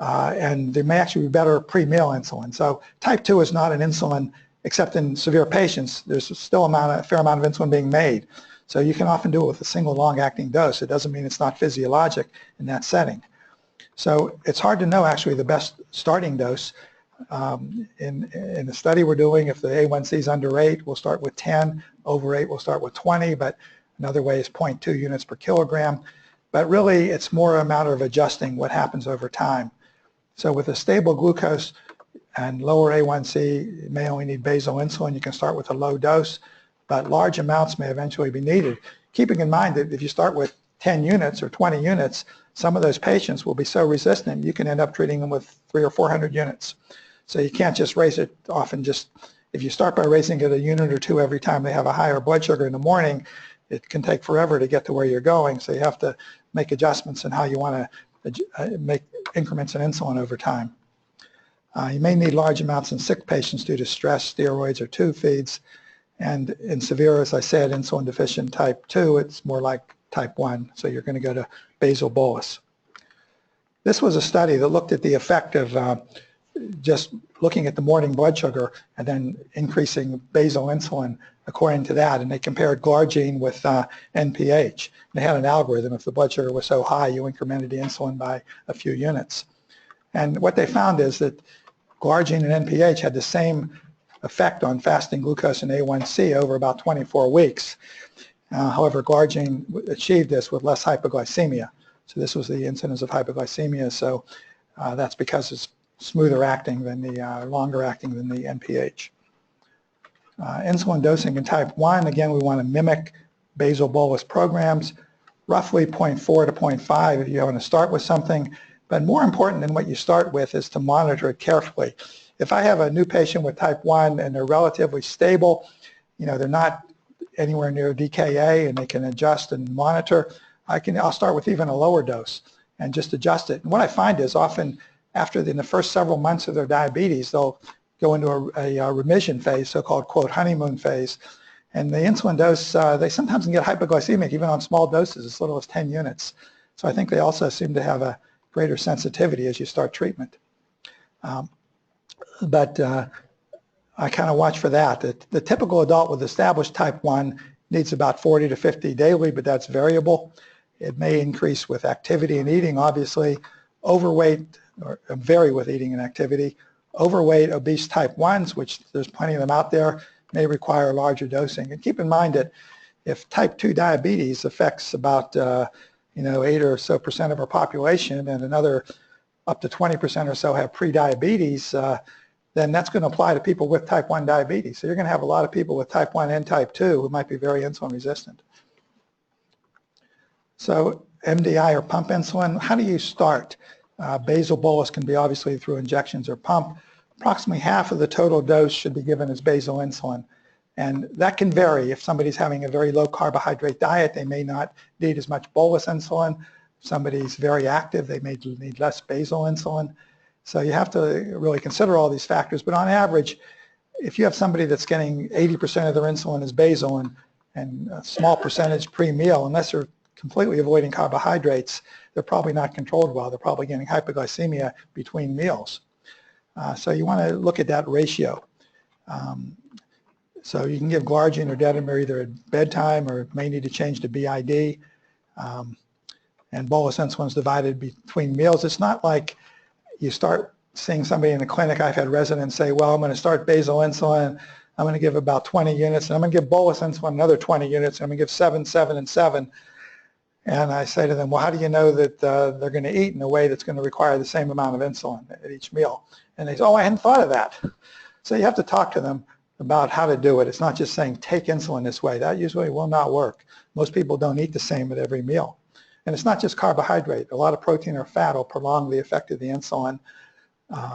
and there may actually be better pre-meal insulin. So type 2 is not an insulin, except in severe patients. There's still a fair amount of insulin being made. So you can often do it with a single long-acting dose. It doesn't mean it's not physiologic in that setting. So it's hard to know actually the best starting dose. In the study we're doing, if the A1C is under 8, we'll start with 10. Over 8, we'll start with 20, but another way is 0.2 units per kilogram. But really, it's more a matter of adjusting what happens over time. So with a stable glucose and lower A1C, you may only need basal insulin. You can start with a low dose, but large amounts may eventually be needed. Keeping in mind that if you start with 10 units or 20 units, some of those patients will be so resistant you can end up treating them with 300 or 400 units. So you can't just raise it often. Just if you start by raising it a unit or 2 every time they have a higher blood sugar in the morning, it can take forever to get to where you're going. So you have to make adjustments in how you want to make increments in insulin over time. You may need large amounts in sick patients due to stress, steroids, or tube feeds. And in severe, as I said, insulin deficient type 2, it's more like type 1. So you're going to go to basal bolus. This was a study that looked at the effect of just looking at the morning blood sugar and then increasing basal insulin according to that, and they compared glargine with NPH. They had an algorithm. If the blood sugar was so high, you incremented the insulin by a few units. And what they found is that glargine and NPH had the same effect on fasting glucose and A1C over about 24 weeks. However, glargine achieved this with less hypoglycemia. So this was the incidence of hypoglycemia, so that's because it's smoother acting than the longer acting than the NPH. Insulin dosing in type 1, again, we want to mimic basal bolus programs, roughly 0.4 to 0.5 if you want to start with something. But more important than what you start with is to monitor it carefully. If I have a new patient with type 1 and they're relatively stable, they're not anywhere near DKA and they can adjust and monitor, I'll start with even a lower dose and just adjust it. And what I find is often in the first several months of their diabetes, they'll go into a remission phase, so-called, quote, honeymoon phase. And the insulin dose, they sometimes can get hypoglycemic even on small doses, as little as 10 units. So I think they also seem to have a greater sensitivity as you start treatment. But I kind of watch for that. The typical adult with established type 1 needs about 40 to 50 daily, but that's variable. It may increase with activity and eating, obviously. Overweight, or vary with eating and activity. Overweight, obese type 1s, which there's plenty of them out there, may require larger dosing. And keep in mind that if type 2 diabetes affects about 8 or so % of our population, and another up to 20% or so have pre-diabetes, then that's going to apply to people with type 1 diabetes. So you're going to have a lot of people with type 1 and type 2 who might be very insulin resistant. So MDI or pump insulin, how do you start? Basal bolus can be obviously through injections or pump. Approximately half of the total dose should be given as basal insulin. And that can vary. If somebody's having a very low carbohydrate diet, they may not need as much bolus insulin. If somebody's very active, they may need less basal insulin. So you have to really consider all these factors. But on average, if you have somebody that's getting 80% of their insulin as basal and a small percentage pre-meal, unless they're completely avoiding carbohydrates, they're probably not controlled well. They're probably getting hypoglycemia between meals. So you want to look at that ratio. So you can give glargine or Detamir either at bedtime or may need to change to BID. And bolus insulin is divided between meals. It's not like you start seeing somebody in the clinic. I've had residents say, well, I'm going to start basal insulin. I'm going to give about 20 units, and I'm going to give bolus insulin another 20 units, and I'm going to give 7, 7, and 7. And I say to them, well, how do you know that they're going to eat in a way that's going to require the same amount of insulin at each meal? And they say, oh, I hadn't thought of that. So you have to talk to them about how to do it. It's not just saying take insulin this way. That usually will not work. Most people don't eat the same at every meal. And it's not just carbohydrate. A lot of protein or fat will prolong the effect of the insulin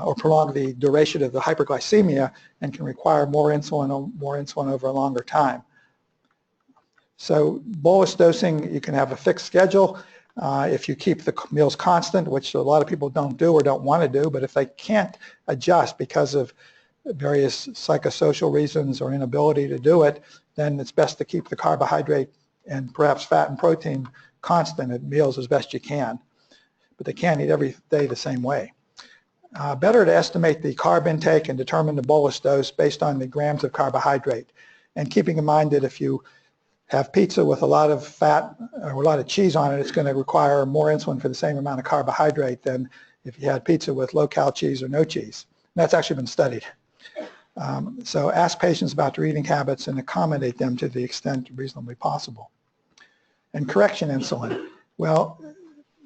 or prolong the duration of the hyperglycemia and can require more insulin over a longer time. So bolus dosing, you can have a fixed schedule if you keep the meals constant, which a lot of people don't do or don't want to do, but if they can't adjust because of various psychosocial reasons or inability to do it, then it's best to keep the carbohydrate and perhaps fat and protein constant at meals as best you can. But they can't eat every day the same way. Better to estimate the carb intake and determine the bolus dose based on the grams of carbohydrate. And keeping in mind that if you have pizza with a lot of fat or a lot of cheese on it, it's going to require more insulin for the same amount of carbohydrate than if you had pizza with low-cal cheese or no cheese. And that's actually been studied. So ask patients about their eating habits and accommodate them to the extent reasonably possible. And correction insulin. Well,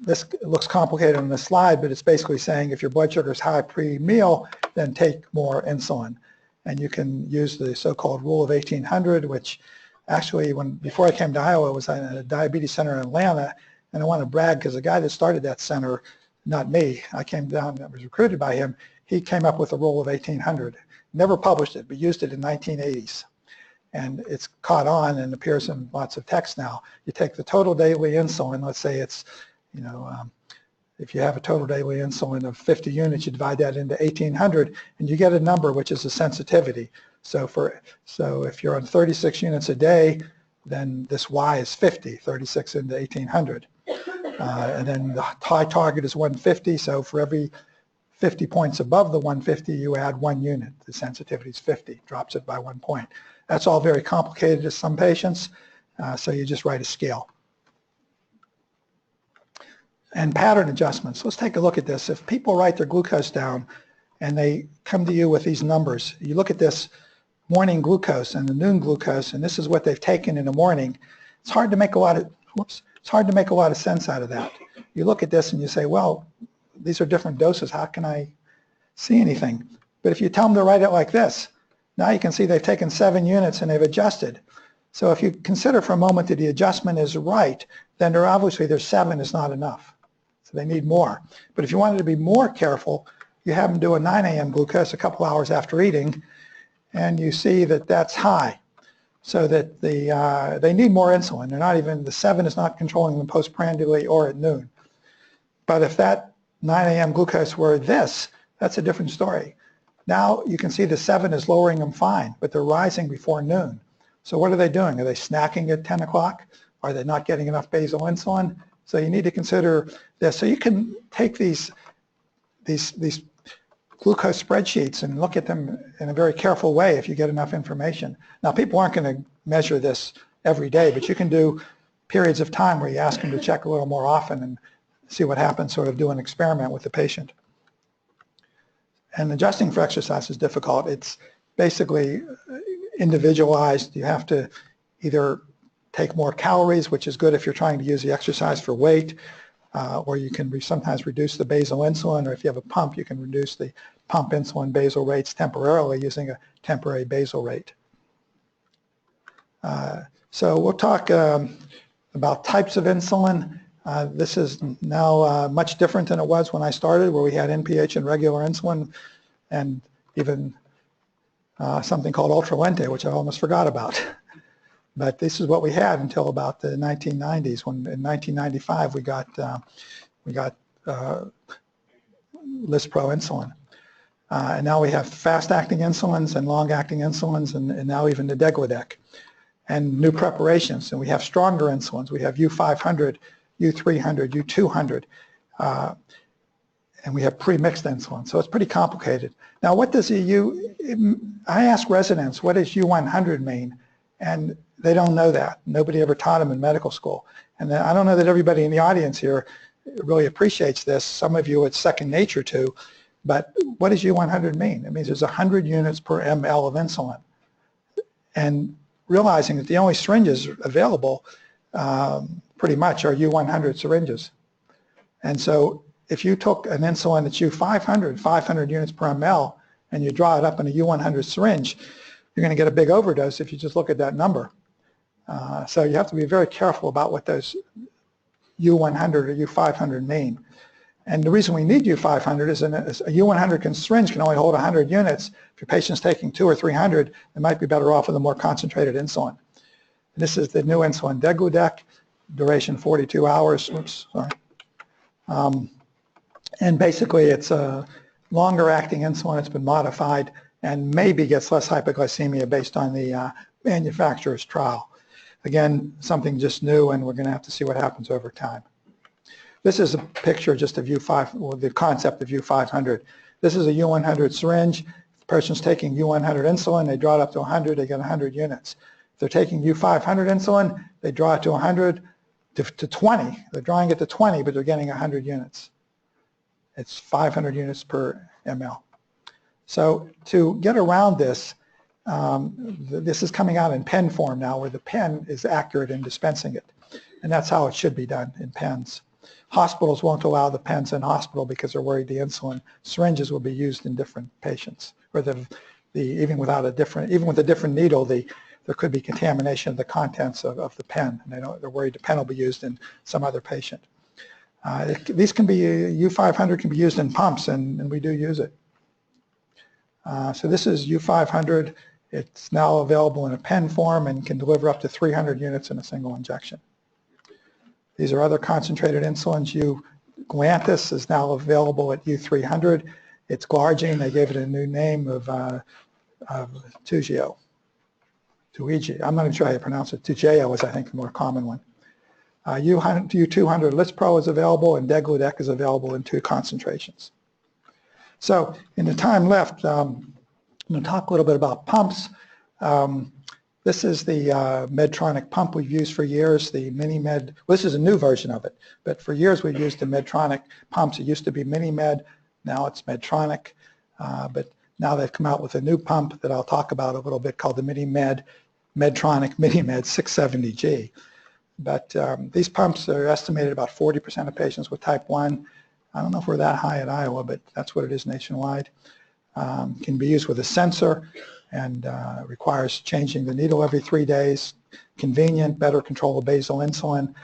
this looks complicated on the slide, but it's basically saying if your blood sugar is high pre-meal, then take more insulin. And you can use the so-called rule of 1800, which actually, before I came to Iowa, I was at a diabetes center in Atlanta, and I want to brag because the guy that started that center, not me, I came down, I was recruited by him, he came up with a rule of 1800. Never published it, but used it in 1980s. And it's caught on and appears in lots of text now. You take the total daily insulin, let's say it's, if you have a total daily insulin of 50 units, you divide that into 1800, and you get a number which is a sensitivity. So if you're on 36 units a day, then this Y is 50, 36 into 1800. And then the high target is 150, so for every 50 points above the 150, you add 1 unit. The sensitivity is 50, drops it by 1 point. That's all very complicated to some patients, so you just write a scale. And pattern adjustments. Let's take a look at this. If people write their glucose down and they come to you with these numbers, you look at this morning glucose and the noon glucose, and this is what they've taken in the morning. It's hard to make a lot of sense out of that. You look at this and you say, well, these are different doses. How can I see anything? But if you tell them to write it like this, now you can see they've taken 7 units and they've adjusted. So if you consider for a moment that the adjustment is right, then obviously their 7 is not enough. So they need more. But if you wanted to be more careful, you have them do a 9 a.m. glucose a couple hours after eating, and you see that that's high. So that they need more insulin. They're not even, the 7 is not controlling them postprandially or at noon. But if that 9 a.m. glucose were this, that's a different story. Now you can see the 7 is lowering them fine, but they're rising before noon. So what are they doing? Are they snacking at 10 o'clock? Are they not getting enough basal insulin? So you need to consider this. So you can take these glucose spreadsheets and look at them in a very careful way if you get enough information. Now people aren't going to measure this every day, but you can do periods of time where you ask them to check a little more often and see what happens, sort of do an experiment with the patient. And adjusting for exercise is difficult. It's basically individualized. You have to either take more calories, which is good if you're trying to use the exercise for weight, or you can sometimes reduce the basal insulin, or if you have a pump, you can reduce the pump insulin basal rates temporarily using a temporary basal rate. So we'll talk about types of insulin. This is now much different than it was when I started, where we had NPH and regular insulin, and even something called ultralente, which I almost forgot about. But this is what we had until about the 1990s, when in 1995 we got Lispro insulin. And now we have fast-acting insulins and long-acting insulins, and now even the Degludec, and new preparations. And we have stronger insulins. We have U500, U300, U200, and we have pre-mixed insulin. So it's pretty complicated. Now, what does I ask residents, what does U100 mean? And they don't know that. Nobody ever taught them in medical school. And I don't know that everybody in the audience here really appreciates this. Some of you it's second nature to, but what does U100 mean? It means there's 100 units per ml of insulin. and realizing that the only syringes available pretty much are U100 syringes. And so if you took an insulin that's U500, 500 units per ml, and you draw it up in a U100 syringe, you're going to get a big overdose if you just look at that number. So you have to be very careful about what those U100 or U500 mean. And the reason we need U500 is a U100 syringe can only hold 100 units. If your patient's taking 200 or 300, they might be better off with a more concentrated insulin. This is the new insulin Degludec, duration 42 hours. Oops, sorry. And basically it's a longer acting insulin. It's been modified and maybe gets less hypoglycemia based on the manufacturer's trial. Again, something just new, and we're going to have to see what happens over time. This is a picture just of U5, or the concept of U500. This is a U100 syringe. If the person's taking U100 insulin, they draw it up to 100, they get 100 units. If they're taking U500 insulin, they draw it to 100 to 20. They're drawing it to 20, but they're getting 100 units. It's 500 units per ml. So to get around this, this is coming out in pen form now, where the pen is accurate in dispensing it. And that's how it should be done, in pens. Hospitals won't allow the pens in hospital because they're worried the insulin syringes will be used in different patients, or even with a different needle, there could be contamination of the contents of the pen, and they're worried the pen will be used in some other patient. These can be, U500 can be used in pumps, and we do use it. So this is U500. It's now available in a pen form and can deliver up to 300 units in a single injection. These are other concentrated insulins. Glanthus is now available at U300. It's glargine. They gave it a new name of Toujeo. I'm not even sure how you pronounce it. Toujeo is, I think, the more common one. U200 Lispro is available, and Degludec is available in 2 concentrations. So in the time left, I'm going to talk a little bit about pumps. This is the Medtronic pump we've used for years, the MiniMed. Well, this is a new version of it, but for years we've used the Medtronic pumps. It used to be MiniMed, now it's Medtronic, but now they've come out with a new pump that I'll talk about a little bit called the Medtronic MiniMed 670G. But these pumps are estimated about 40% of patients with type 1. I don't know if we're that high at Iowa, but that's what it is nationwide. Can be used with a sensor and requires changing the needle every 3 days. Convenient, better control of basal insulin.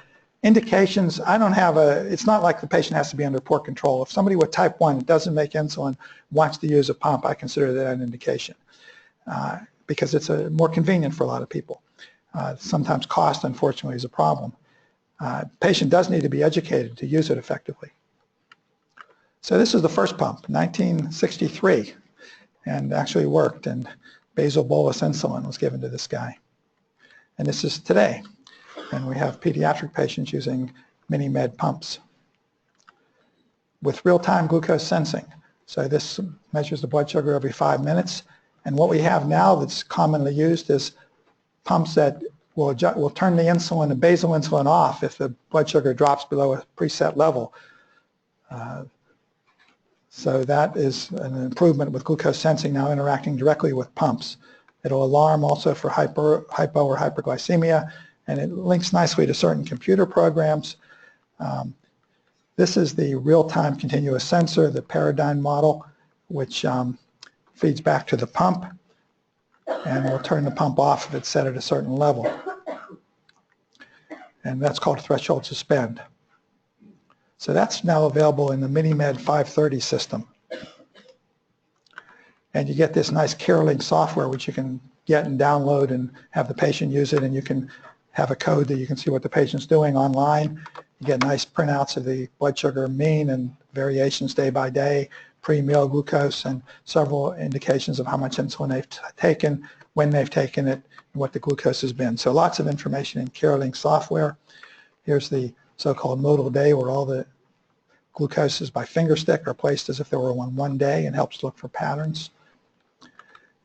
Indications, it's not like the patient has to be under poor control. If somebody with type 1 doesn't make insulin wants to use a pump, I consider that an indication because it's more convenient for a lot of people. Sometimes cost, unfortunately, is a problem. Patient does need to be educated to use it effectively. So this is the first pump, 1963, and actually worked, and basal bolus insulin was given to this guy. And this is today, and we have pediatric patients using MiniMed pumps with real-time glucose sensing. So this measures the blood sugar every 5 minutes, and what we have now that's commonly used is pumps that will turn the insulin, the basal insulin, off if the blood sugar drops below a preset level. So that is an improvement with glucose sensing now interacting directly with pumps. It'll alarm also for hypo or hyperglycemia, and it links nicely to certain computer programs. This is the real-time continuous sensor, the Paradigm model, which feeds back to the pump, and will turn the pump off if it's set at a certain level. And that's called threshold suspend. So that's now available in the MiniMed 530 system. And you get this nice CareLink software which you can get and download and have the patient use it, and you can have a code that you can see what the patient's doing online. You get nice printouts of the blood sugar mean and variations day by day, pre-meal glucose, and several indications of how much insulin they've taken, when they've taken it, and what the glucose has been. So lots of information in CareLink software. Here's the so-called modal day, where all the glucoses by finger stick are placed as if they were on one day, and helps look for patterns.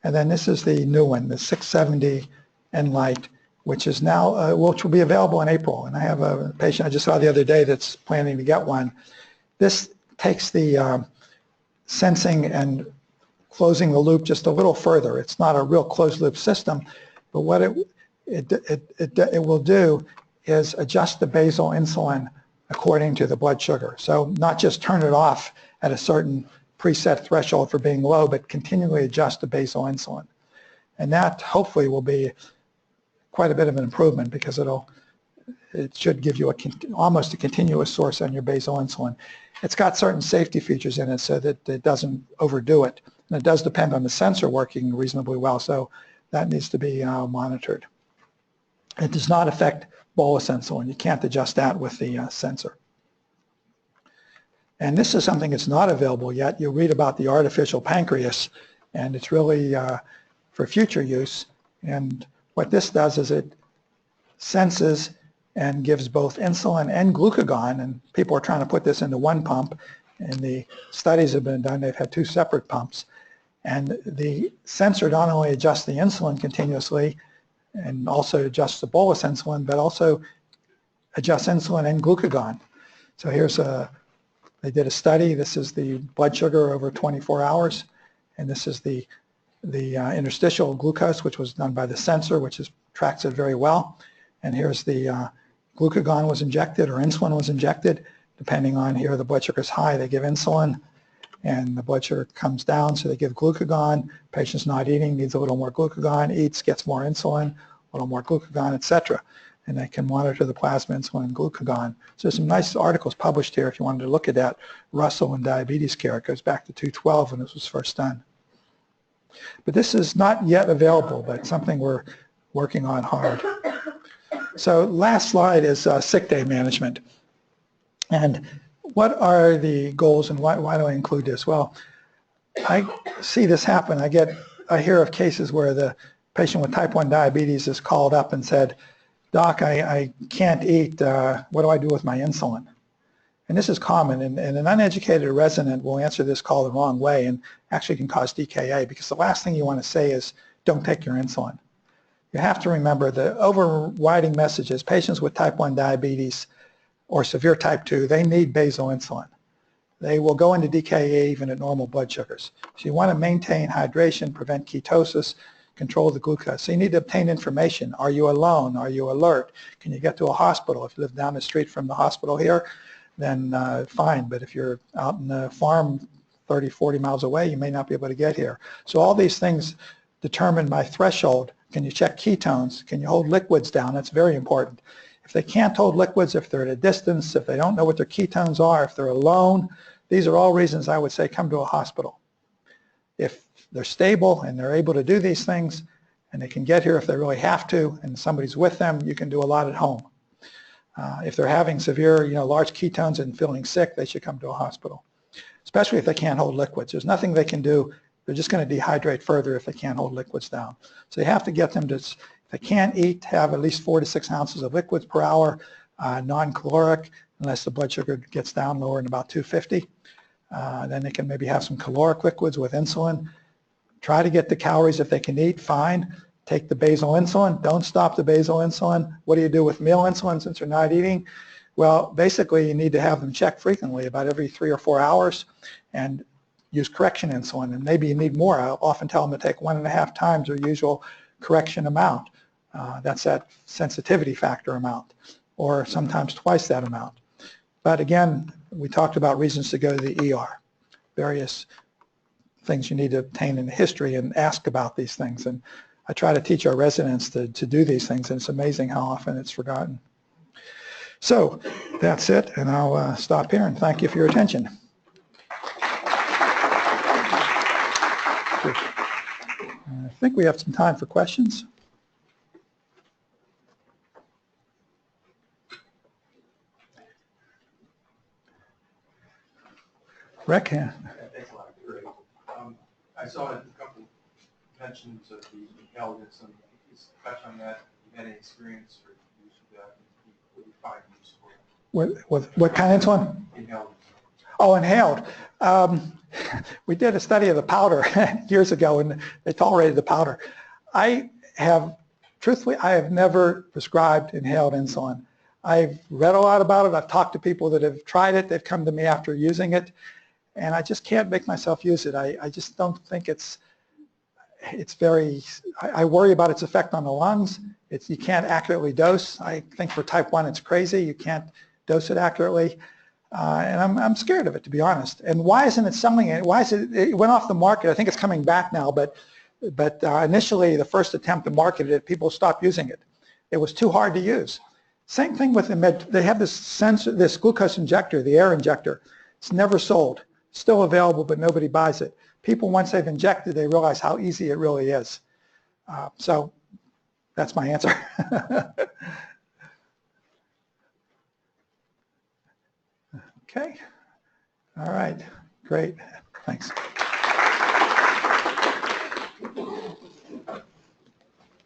And then this is the new one, the 670 Enlite, which is now, which will be available in April. And I have a patient I just saw the other day that's planning to get one. This takes the sensing and closing the loop just a little further. It's not a real closed loop system, but But what it will do is adjust the basal insulin according to the blood sugar. So not just turn it off at a certain preset threshold for being low, but continually adjust the basal insulin. And that hopefully will be quite a bit of an improvement because it should give you almost a continuous source on your basal insulin. It's got certain safety features in it so that it doesn't overdo it. And it does depend on the sensor working reasonably well, so that needs to be monitored. It does not affect bolus insulin. You can't adjust that with the sensor. And this is something that's not available yet. You'll read about the artificial pancreas, and it's really for future use. And what this does is it senses and gives both insulin and glucagon, and people are trying to put this into one pump, and the studies have been done. They've had two separate pumps. And the sensor not only adjusts the insulin continuously and also adjusts the bolus insulin, but also adjusts insulin and glucagon. So they did a study. This is the blood sugar over 24 hours, and this is the interstitial glucose, which was done by the sensor, which tracks it very well. And here's the glucagon was injected or insulin was injected. Depending on here, the blood sugar is high, they give insulin, and the blood sugar comes down, so they give glucagon. Patient's not eating, needs a little more glucagon, eats, gets more insulin, a little more glucagon, etc. And they can monitor the plasma insulin and glucagon. So there's some nice articles published here if you wanted to look at that. Russell and diabetes care. It goes back to 2012 when this was first done. But this is not yet available, but something we're working on hard. So last slide is sick day management. And what are the goals and why do I include this? Well, I see this happen. I hear of cases where the patient with type 1 diabetes is called up and said, "Doc, I can't eat. What do I do with my insulin?" And this is common, and an uneducated resident will answer this call the wrong way and actually can cause DKA, because the last thing you want to say is, "Don't take your insulin." You have to remember the overriding message is patients with type 1 diabetes or severe type 2, they need basal insulin. They will go into DKA even at normal blood sugars. So you want to maintain hydration, prevent ketosis, control the glucose. So you need to obtain information. Are you alone? Are you alert? Can you get to a hospital? If you live down the street from the hospital here, then fine. But if you're out in the farm 30, 40 miles away, you may not be able to get here. So all these things determine my threshold. Can you check ketones? Can you hold liquids down? That's very important. If they can't hold liquids, if they're at a distance, if they don't know what their ketones are, if they're alone, these are all reasons I would say come to a hospital. If they're stable and they're able to do these things and they can get here if they really have to and somebody's with them, you can do a lot at home. If they're having severe, large ketones and feeling sick, they should come to a hospital, especially if they can't hold liquids. There's nothing they can do. They're just going to dehydrate further if they can't hold liquids down. So you have to get them to, if they can't eat, have at least 4 to 6 ounces of liquids per hour, non-caloric, unless the blood sugar gets down lower than about 250. Then they can maybe have some caloric liquids with insulin. Try to get the calories if they can eat, fine. Take the basal insulin. Don't stop the basal insulin. What do you do with meal insulin since they're not eating? Well, basically you need to have them checked frequently, about every 3 or 4 hours, and use correction insulin, and maybe you need more. I'll often tell them to take 1.5 times their usual correction amount. That's that sensitivity factor amount, or sometimes twice that amount. But again, we talked about reasons to go to the ER, various things you need to obtain in the history and ask about these things. And I try to teach our residents to do these things, and it's amazing how often it's forgotten. So that's it, and I'll stop here and thank you for your attention. I think we have some time for questions. Rick? Yeah. Thanks a lot. Great. I saw a couple mentions of the inhaled insulin. Just touch on that. Have you had any experience or use of that? What do you find useful? What kind of insulin? Inhaled. Oh, inhaled. We did a study of the powder years ago, and they tolerated the powder. Truthfully, I have never prescribed inhaled insulin. I've read a lot about it. I've talked to people that have tried it. They've come to me after using it, and I just can't make myself use it. I just don't think it's it's very, I worry about its effect on the lungs. You can't accurately dose. I think for type 1 it's crazy. You can't dose it accurately. And I'm scared of it, to be honest. And why isn't it selling it? Why is it went off the market? I think it's coming back now, but initially the first attempt to market it, people stopped using it. It was too hard to use. Same thing with they have this sensor, this glucose injector, the air injector. It's never sold. It's still available, but nobody buys it. People, once they've injected, they realize how easy it really is. So that's my answer. Okay. All right. Great. Thanks.